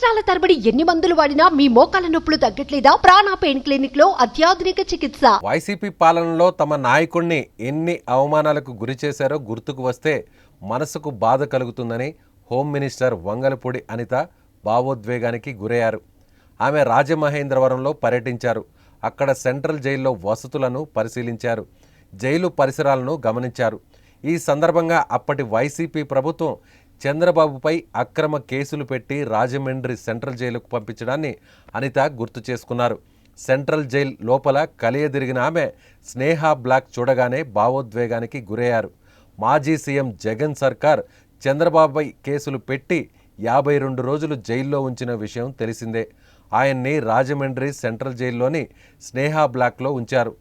సంవత్సరాల తరబడి ఎన్ని మందులు వాడినా మీ మోకాల నొప్పులు తగ్గట్లేదా? ప్రాణ పెయిన్ క్లినిక్ లో అత్యాధునిక చికిత్స. వైసీపీ పాలనలో తమ నాయకుడిని ఎన్ని అవమానాలకు గురి చేశారో గుర్తుకు వస్తే మనసుకు బాధ కలుగుతుందని హోమ్ మినిస్టర్ వంగలపూడి అనిత భావోద్వేగానికి గురయ్యారు. ఆమె రాజమహేంద్రవరంలో పర్యటించారు. అక్కడ సెంట్రల్ జైల్లో వసతులను పరిశీలించారు. జైలు పరిసరాలను గమనించారు. ఈ సందర్భంగా అప్పటి వైసీపీ ప్రభుత్వం చంద్రబాబుపై అక్రమ కేసులు పెట్టి రాజమండ్రి సెంట్రల్ జైలుకు పంపించడాన్ని అనిత గుర్తు చేసుకున్నారు. సెంట్రల్ జైల్ లోపల కలియదిరిగిన ఆమె స్నేహ బ్లాక్ చూడగానే భావోద్వేగానికి గురయ్యారు. మాజీ సీఎం జగన్ సర్కార్ చంద్రబాబుపై కేసులు పెట్టి 52 రోజులు జైల్లో ఉంచిన విషయం తెలిసిందే. ఆయన్ని రాజమండ్రి సెంట్రల్ జైల్లోని స్నేహ బ్లాక్లో ఉంచారు.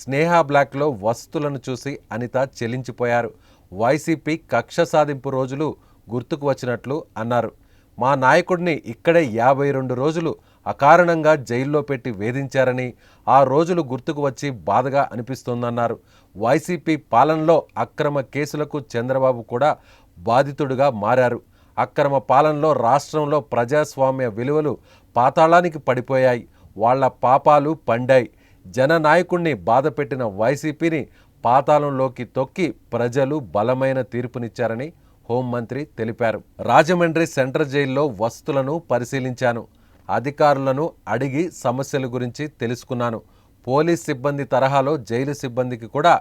స్నేహ బ్లాక్లో వసతులను చూసి అనిత చెలించిపోయారు. వైసీపీ కక్ష సాధింపు రోజులు గుర్తుకు వచ్చినట్లు అన్నారు. మా నాయకుడిని ఇక్కడే 52 రోజులు అకారణంగా జైల్లో పెట్టి వేధించారని ఆ రోజులు గుర్తుకు వచ్చి బాధగా అనిపిస్తోందన్నారు. వైసీపీ పాలనలో అక్రమ కేసులకు చంద్రబాబు కూడా బాధితుడుగా మారారు. అక్రమ పాలనలో రాష్ట్రంలో ప్రజాస్వామ్య విలువలు పాతాళానికి పడిపోయాయి. వాళ్ల పాపాలు పండాయి. జననాయకుడిని బాధపెట్టిన వైసీపీని పాతాళంలోకి తొక్కి ప్రజలు బలమైన తీర్పునిచ్చారని హోంమంత్రి తెలిపారు. రాజమండ్రి సెంట్రల్ జైల్లో వసతులను పరిశీలించాను. అధికారులను అడిగి సమస్యల గురించి తెలుసుకున్నాను. పోలీస్ సిబ్బంది తరహాలో జైలు సిబ్బందికి కూడా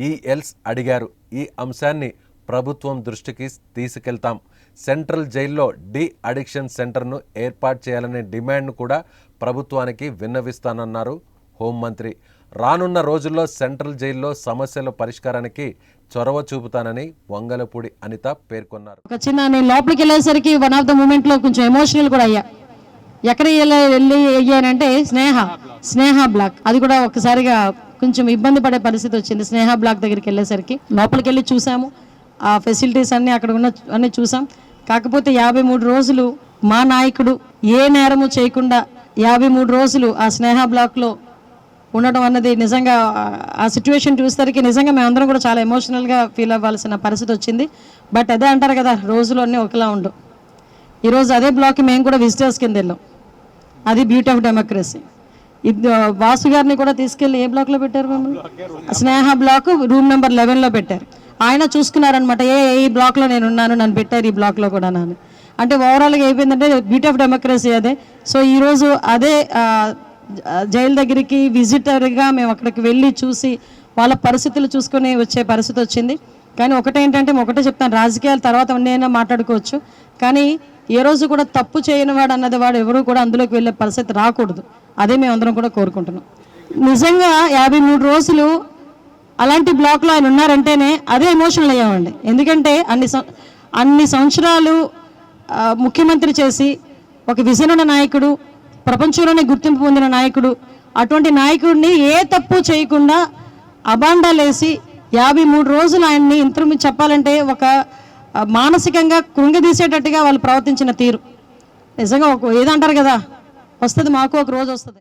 ఈఎల్స్ అడిగారు. ఈ అంశాన్ని ప్రభుత్వం దృష్టికి తీసుకెళ్తాం. సెంట్రల్ జైల్లో డి అడిక్షన్ సెంటర్ను ఏర్పాటు చేయాలనే డిమాండ్ను కూడా ప్రభుత్వానికి విన్నవిస్తానన్నారు హోంమంత్రి. రానున్న రోజుల్లో సెంట్రల్ జైల్లో సమస్యల పరిష్కారానికి చొరవ చూపుతానని వంగలపూడి అనిత పేర్కొన్నారు. ఒక చిన్న నేను లోపలికి వెళ్ళేసరికి వన్ ఆఫ్ ద మూమెంట్లో కొంచెం ఎమోషనల్ కూడా అయ్యా. ఎక్కడ వెళ్ళి అయ్యానంటే స్నేహ బ్లాక్. అది కూడా ఒకసారిగా కొంచెం ఇబ్బంది పడే పరిస్థితి వచ్చింది. స్నేహ బ్లాక్ దగ్గరికి వెళ్ళేసరికి లోపలికి వెళ్ళి చూసాము. ఆ ఫెసిలిటీస్ అన్నీ అక్కడ అన్నీ చూసాం. కాకపోతే 53 రోజులు మా నాయకుడు ఏ నేరము చేయకుండా 53 రోజులు ఆ స్నేహ బ్లాక్లో ఉండడం అన్నది నిజంగా ఆ సిచ్యువేషన్ చూసేసరికి నిజంగా మేమందరం కూడా చాలా ఎమోషనల్గా ఫీల్ అవ్వాల్సిన పరిస్థితి వచ్చింది. బట్ అదే అంటారు కదా, రోజులు అన్నీ ఒకలా ఉండవు. ఈరోజు అదే బ్లాక్కి మేము కూడా విజిటర్స్ కింద వెళ్ళాం. అది బ్యూటీ ఆఫ్ డెమోక్రసీ. వాసు గారిని కూడా తీసుకెళ్ళి ఏ బ్లాక్లో పెట్టారు? మేము స్నేహ బ్లాక్ రూమ్ నెంబర్ 11లో పెట్టారు. ఆయన చూసుకున్నారనమాట. ఈ బ్లాక్లో నేను ఉన్నాను, నన్ను పెట్టారు ఈ బ్లాక్లో కూడా నాను. అంటే ఓవరాల్గా అయిపోయిందంటే బ్యూటీ ఆఫ్ డెమోక్రసీ అదే. సో ఈరోజు అదే జైలు దగ్గరికి విజిటర్గా మేము అక్కడికి వెళ్ళి చూసి వాళ్ళ పరిస్థితులు చూసుకొని వచ్చే పరిస్థితి వచ్చింది. కానీ ఒకటేంటంటే ఒకటే చెప్తాను, రాజకీయాల తర్వాత ఉన్నైనా మాట్లాడుకోవచ్చు. కానీ ఏ రోజు కూడా తప్పు చేయని వాడు అన్నది వాడు ఎవరు కూడా అందులోకి వెళ్ళే పరిస్థితి రాకూడదు. అదే మేము అందరం కూడా కోరుకుంటున్నాం. నిజంగా 53 రోజులు అలాంటి బ్లాక్లో ఆయన ఉన్నారంటేనే అదే ఎమోషనల్ అయ్యామండి. ఎందుకంటే అన్ని సంవత్సరాలు ముఖ్యమంత్రి చేసి ఒక విజన్ ఉన్న నాయకుడు, ప్రపంచంలోనే గుర్తింపు పొందిన నాయకుడు, అటువంటి నాయకుడిని ఏ తప్పు చేయకుండా అబాండాలేసి 53 రోజులు ఆయన్ని ఇంత చెప్పాలంటే ఒక మానసికంగా కృంగదీసేటట్టుగా వాళ్ళు ప్రవర్తించిన తీరు నిజంగా ఏదంటారు కదా, వస్తుంది మాకు ఒక రోజు వస్తుంది.